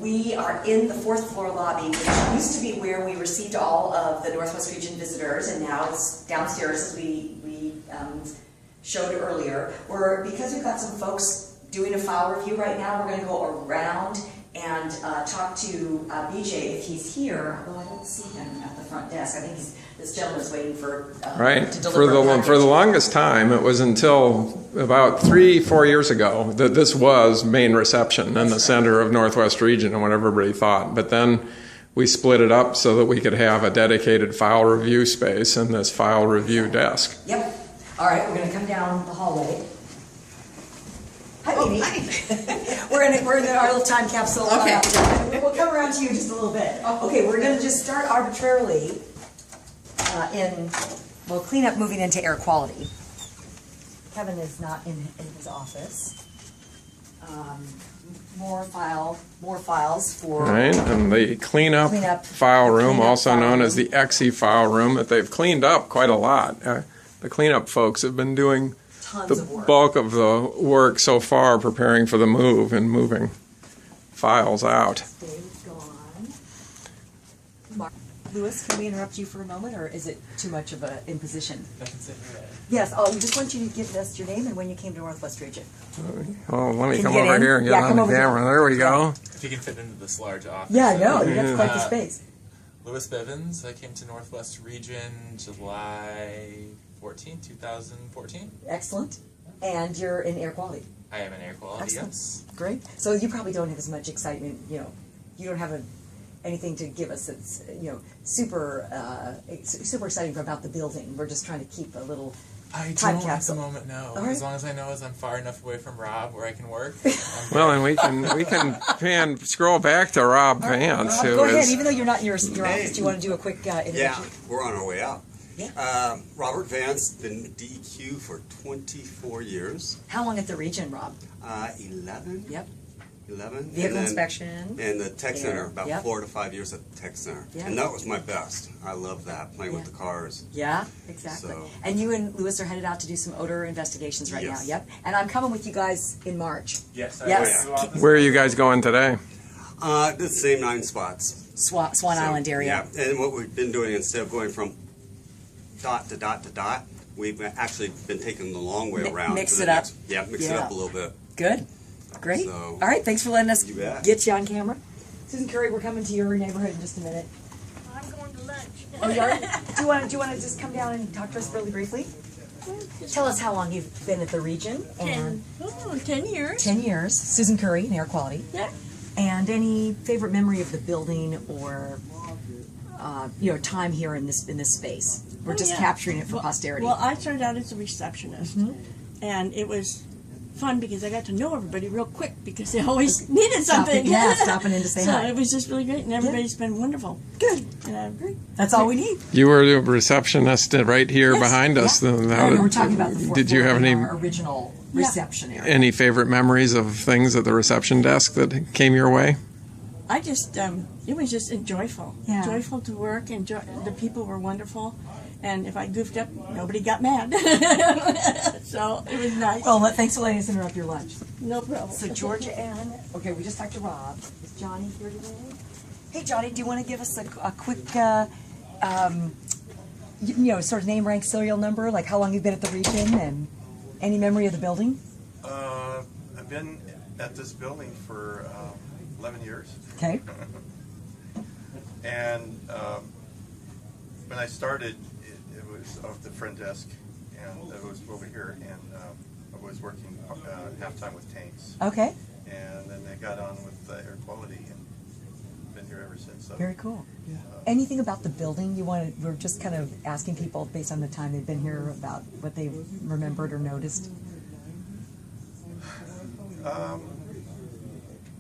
We are in the 4th floor lobby, which used to be where we received all of the Northwest Region visitors, and now it's downstairs as we showed earlier. Because we've got some folks doing a file review right now, we're going to go around and talk to BJ if he's here. Although I don't see him at the front desk. I think this gentleman's waiting for right. to deliver For the longest time, it was until about 3-4 years ago that this was main reception in the center of Northwest Region and what everybody thought. But then we split it up so that we could have a dedicated file review space and this file review desk. Yep. All right, we're going to come down the hallway. Hi, Amy. We're in our little time capsule. Okay. We'll come around to you just a little bit. Okay, we're going to just start arbitrarily we'll clean up moving into air quality. Kevin is not in his office. More files for... Right, and the cleanup file room, also known as the EXE file room, that they've cleaned up quite a lot. The cleanup folks have been doing the bulk of the work so far, preparing for the move and moving files out. Dave's gone. Lewis, can we interrupt you for a moment, or is it too much of an imposition? I can sit here. Yes, we just want you to give us your name and when you came to Northwest Region. Oh, let me come over here and get on the camera. There we go. If you can fit into this large office. Yeah, I know. You have quite the space. Lewis Bivens. I came to Northwest Region July 14, 2014. Excellent. And you're in air quality. I am in air quality. Excellent. Yes. Great. So you probably don't have as much excitement. You don't have anything to give us that's super exciting about the building. We're just trying to keep a little time capsule. At the moment, no. All right. As long as I know I'm far enough away from Rob where I can work. Well, and we can scroll back to Rob Vance. Go ahead. Even though you're not in your office, do you want to do a quick introduction? Yeah, we're on our way out. Yeah. Robert Vance, been DEQ for 24 years. How long at the region, Rob? 11. Yep. 11. Vehicle inspection. And the tech center, about Yep. 4 to 5 years at the tech center. Yeah. And that was my best. I love that, playing with the cars. Yeah, exactly. So. And you and Lewis are headed out to do some odor investigations right Yes. now. Yep. And I'm coming with you guys in March. Yes. Yes. Where are you guys going today? The same 9 spots. Swan Island area. Yeah, and what we've been doing, instead of going from dot to dot to dot, we've actually been taking the long way around. Mix it up. Mix it up a little bit. Good. Great. So, all right, thanks for letting us you bet. get you on camera. Susan Curry, we're coming to your neighborhood in just a minute. I'm going to lunch. Oh, you are? Do you want to just come down and talk to us really briefly? Tell us how long you've been at the region. 10 years. 10 years. Susan Curry in air quality. Yeah. And any favorite memory of the building or time here in this space? We're just capturing it for posterity. Well, I started out as a receptionist, and it was fun because I got to know everybody real quick because they always needed something. Stopping in to say hi. So it was just really great, and everybody's been wonderful. Good. And that's all we need. You were the receptionist right here Yes. behind us. Yeah. We're talking about the fourth Did you floor have in any our original reception area? any favorite memories of things at the reception desk that came your way? I just, it was just joyful. Yeah. Joyful to work, and the people were wonderful. And if I goofed up, nobody got mad. So it was nice. Well, thanks for letting us interrupt your lunch. No problem. So Georgia Ann, okay, we just talked to Rob. Is Johnny here today? Hey, Johnny, do you want to give us a quick, sort of name, rank, serial number, like how long you've been at the region and any memory of the building? I've been at this building for 11 years. Okay. And when I started, it was off the front desk, and it was over here, and I was working half-time with tanks. Okay. And then I got on with air quality, and been here ever since. So, very cool. Anything about the building you wanted? We're just kind of asking people based on the time they've been here about what they remembered or noticed.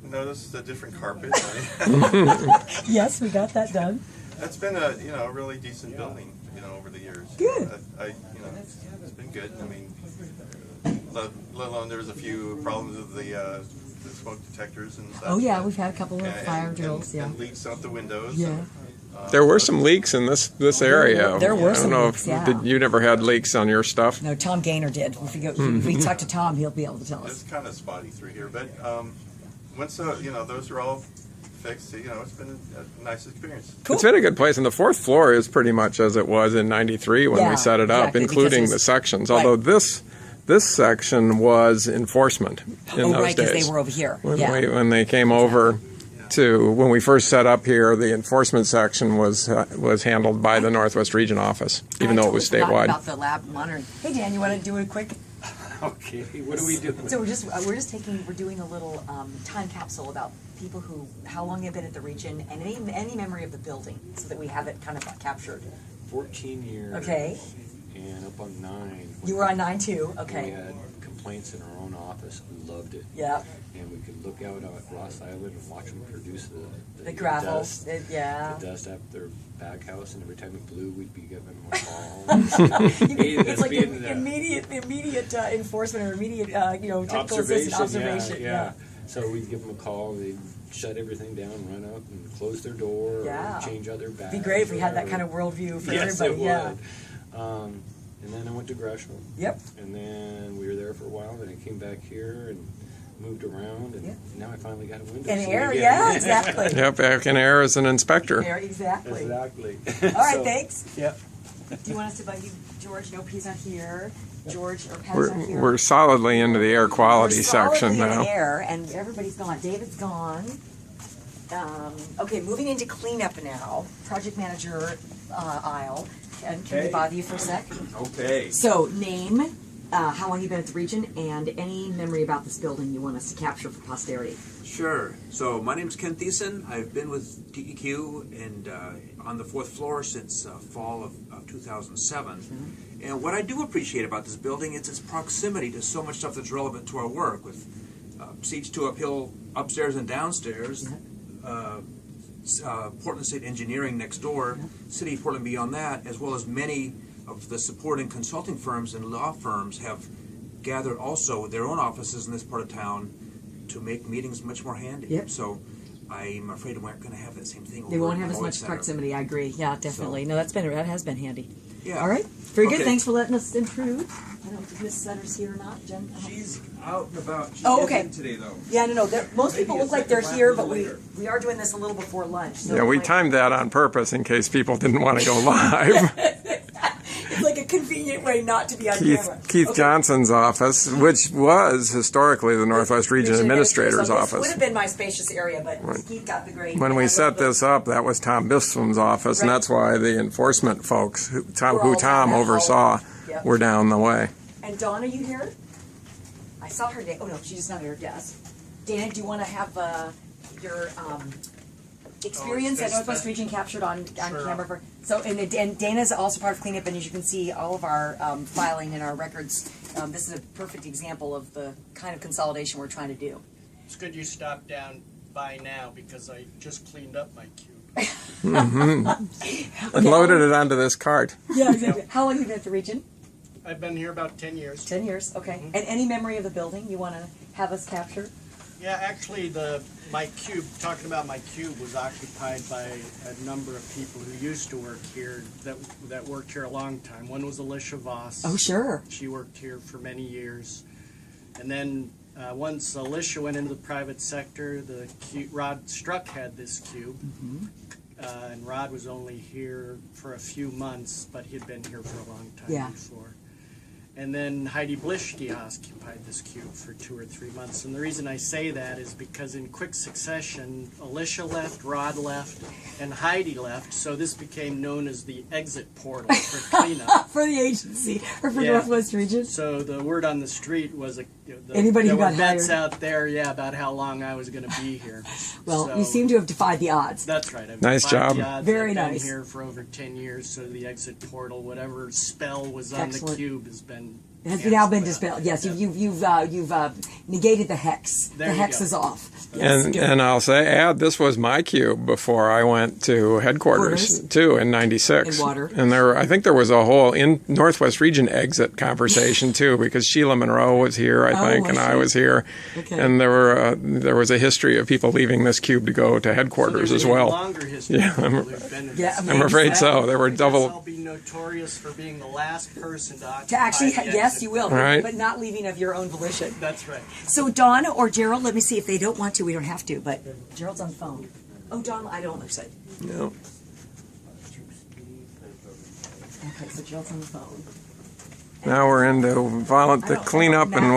Noticed the different carpet. Yes, we got that done. It's been a really decent building, over the years. Good. It's been good. I mean, let alone there was a few problems with the smoke detectors and stuff. Oh yeah, we've had a couple of fire drills. And leaks out the windows. Yeah. And, There were some leaks in this area. There were some leaks, yeah. You never had leaks on your stuff? No, Tom Gaynor did. If we talk to Tom, he'll be able to tell us. It's kind of spotty through here, but once those are all fixed. You know, it's been a nice experience. Cool. It's been a good place, and the fourth floor is pretty much as it was in '93 when Yeah, we set it up, exactly, because including it was- the sections. right. Although this section was enforcement in Oh, those right, because days. they were over here. When, Yeah. when they came over to, when we first set up here, the enforcement section was handled by the Northwest Region office, even though it was I totally forgot statewide. about the lab monitoring. Hey, Dan, you want to do a quick? Okay, what are we doing? So we're doing a little time capsule about people who, how long they've been at the region, and any memory of the building, so that we have it kind of captured. 14 years. Okay. And up on 9. You were on 9 too. We Okay. had complaints in our own office. We loved it. Yeah. And we could look out at Ross Island and watch them produce The gravel. dust. Yeah. The dust at their back house, and every time it blew, we'd be giving them a call. It's like immediate enforcement or immediate, technical assistance observation. Yeah. So we'd give them a call. They'd shut everything down, run up, and close their door, Yeah. or change out their bags. It'd be great if we had that whatever. kind of worldview for Yes, everybody. it Yeah. would. And then I went to Gresham. Yep. And then we were there for a while. Then I came back here and moved around, and Yeah. now I finally got a window. And seat air, again. yeah, exactly. Yep, back in air as an inspector. Air, exactly. Exactly. All right, So, thanks. Yep. Do you want us to bug you, George? Nope, he's not here. George or Pat's We're, not here. we're solidly into the air quality We're section solidly in now. air, and everybody's gone. David's gone. Okay, moving into cleanup now. Project manager aisle. And can we bother you for a sec? Okay. So, name, how long you've been at the region, and any memory about this building you want us to capture for posterity. Sure. So my name is Ken Thiessen. I've been with DEQ and on the fourth floor since fall of 2007. And what I do appreciate about this building is its proximity to so much stuff that's relevant to our work, with seats to uphill upstairs and downstairs, Portland State Engineering next door, City of Portland beyond that, as well as many of the supporting consulting firms and law firms have gathered also their own offices in this part of town to make meetings much more handy. Yep. So I'm afraid we aren't going to have that same thing over They won't in have the as Lloyd much Center. proximity, I agree. Yeah, definitely. No, that has been handy. Yeah. All right. Very good. Okay. Thanks for letting us intrude. I don't know if Miss Sutter's here or not. Jen? She's out and about. She Oh, okay. isn't today, though. Yeah, no. Most Maybe people a look like second they're lap here, a but little later. we are doing this a little before lunch. So Yeah, we like, timed that on purpose in case people didn't want to go live. It's like a convenient way not to be on camera. Keith Okay. Johnson's office, which was historically the Northwest Region Administrator's So this office. would have been my spacious area, but Keith got the great. When we set this up, that was Tom Bisfom's office, and Right. that's why the enforcement folks, who Tom We're all down that oversaw, hall. Yep. were down the way. And Dawn, are you here? I saw her. Oh no, she's just not at her desk. Dana, do you want to have your experience at Northwest Region captured on camera? So, and Dana's also part of cleanup, and as you can see, all of our filing and our records. This is a perfect example of the kind of consolidation we're trying to do. It's good you stopped down by now because I just cleaned up my cube. And loaded it onto this cart. Yeah, exactly. How long have you been at the region? I've been here about 10 years. 10 years. Okay. And any memory of the building you want to have us capture? Yeah, actually, my cube, talking about my cube, was occupied by a number of people who used to work here that worked here a long time. One was Alicia Voss. Oh, sure. She worked here for many years. And then once Alicia went into the private sector, Rod Struck had this cube. And Rod was only here for a few months, but he'd been here for a long time before. And then Heidi Blischke occupied this cube for 2 or 3 months. And the reason I say that is because in quick succession, Alicia left, Rod left, and Heidi left. So this became known as the exit portal for cleanup. For the agency, or for Northwest Region? So the word on the street was Anybody who there were got bets hired. out there, about how long I was going to be here. Well, So- you seem to have defied the odds. That's right. I've Nice defied job. the odds. Very I've been nice. here for over 10 years, so the exit portal, whatever spell was on Excellent. the cube, has been It has now been canceled. dispelled. Yes, you've negated the hex. There the you hex go. is off. Yes, good. And I'll this was my cube before I went to headquarters Quarters. too in '96. And water. And I think there was a whole in Northwest Region exit conversation too, because Sheila Monroe was here, I think, was and she? I was here, Okay. and there was a history of people leaving this cube to go to headquarters So there's as a well. longer history Yeah, of people who've been in Yeah, this. I'm afraid so. There were I guess I'll double. be notorious for being the last person to occupy To actually, the yes, exit you will, Right. but not leaving of your own volition. That's right. So Dawn or Gerald, let me see if they don't want to. We don't have to, but Gerald's on the phone. Oh, John, I don't lose it. Yeah. Okay, so Jill's on the phone. Now we're into the cleanup and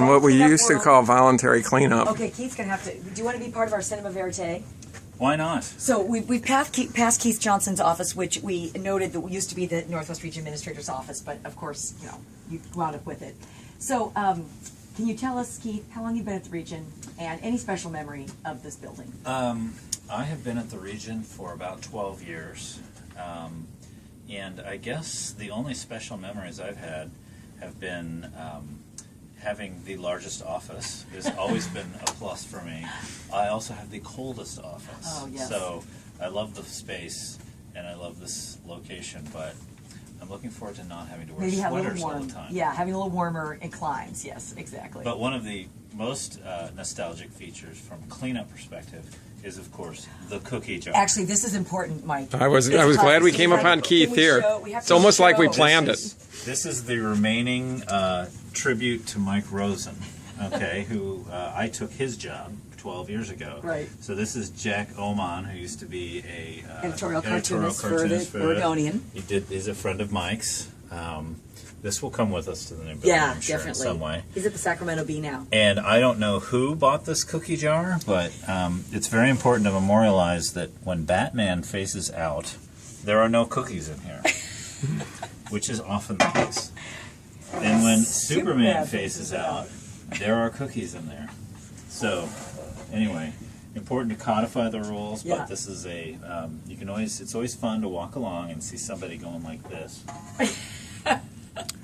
what we used to call voluntary cleanup. Okay, Keith's gonna have to. Do you want to be part of our cinema verite? Why not? So we've passed Keith Johnson's office, which we noted that used to be the Northwest Region Administrator's office, but of course, you wound up with it. So, can you tell us, Keith, how long you've been at the region and any special memory of this building? I have been at the region for about 12 years. And I guess the only special memories I've had have been having the largest office. It's always been a plus for me. I also have the coldest office. Oh, yes. So I love the space and I love this location, but I'm looking forward to not having to wear Maybe have a little sweaters all warm. the time. Yeah, having a little warmer inclines. Yes, exactly. But one of the most nostalgic features from cleanup perspective is, of course, the cookie jar. Actually, this is important, Mike. I was glad we came upon Keith here. It's almost like we planned it. This is the remaining tribute to Mike Rosen, okay, who I took his job 12 years ago. Right. So this is Jack Oman, who used to be a Editorial cartoonist for the Oregonian. He's a friend of Mike's. This will come with us to the new building, Yeah, I'm sure, definitely. in some way. He's at the Sacramento Bee now. And I don't know who bought this cookie jar, but it's very important to memorialize that when Batman faces out, there are no cookies in here, which is often the case. And when Superman faces out, there are cookies in there. So, anyway, important to codify the rules, but this is it's always fun to walk along and see somebody going like this.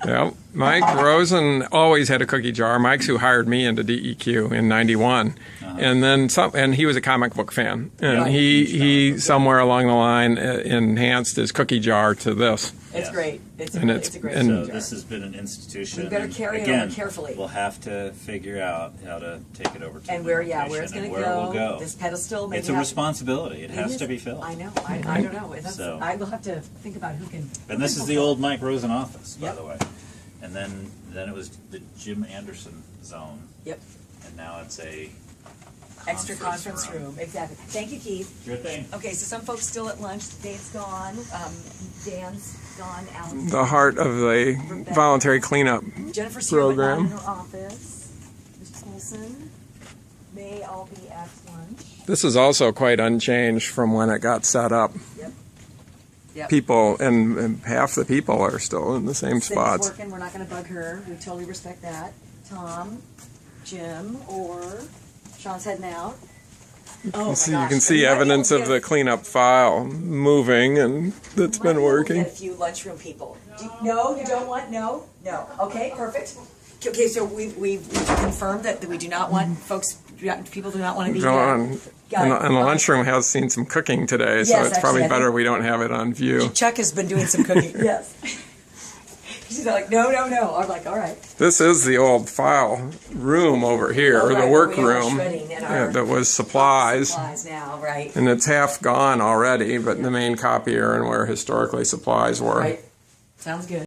Yeah, Mike Rosen always had a cookie jar. Mike's who hired me into DEQ in '91, and then and he was a comic book fan, and he somewhere along the line enhanced his cookie jar to this. It's great. It's a great So cookie jar. this has been an institution. We better carry it again, over carefully. We'll have to figure out how to take it over to And the where location it's going and to where it will go. This pedestal. Maybe It's a responsibility. It has is. to be filled. I know. I don't know. So- I will have to think about who can. And this is the old Mike Rosen office, by Yep. the way. And then it was the Jim Anderson zone. Yep. And now it's a Extra conference room. Exactly. Thank you, Keith. Sure thing. Okay, so some folks still at lunch. Dave's gone. Dan's gone. Alan's The heart of the voluntary cleanup Jennifer's here but not program. in her office. Mr. Colson may all be at lunch. This is also quite unchanged from when it got set up. Yep. Yep. People and half the people are still in the same Cindy's spots. working. We're not going to bug her. We totally respect that. Tom, Jim, or Sean's heading out. Oh, So you can see evidence of the cleanup file moving, and that's been working. Get a few lunchroom people. No, you don't want? No? Okay, perfect. Okay, so we've confirmed that we do not want people do not want to be Go here. on. And the lunchroom has seen some cooking today, so Yes, it's probably actually, I better think- we don't have it on view. Chuck has been doing some cooking. Yes. She's like, no. I'm like, all right. This is the old file room over here, or the work room that was supplies. Supplies now, right? And it's half gone already, but the main copier and where historically supplies were. Right. Sounds good.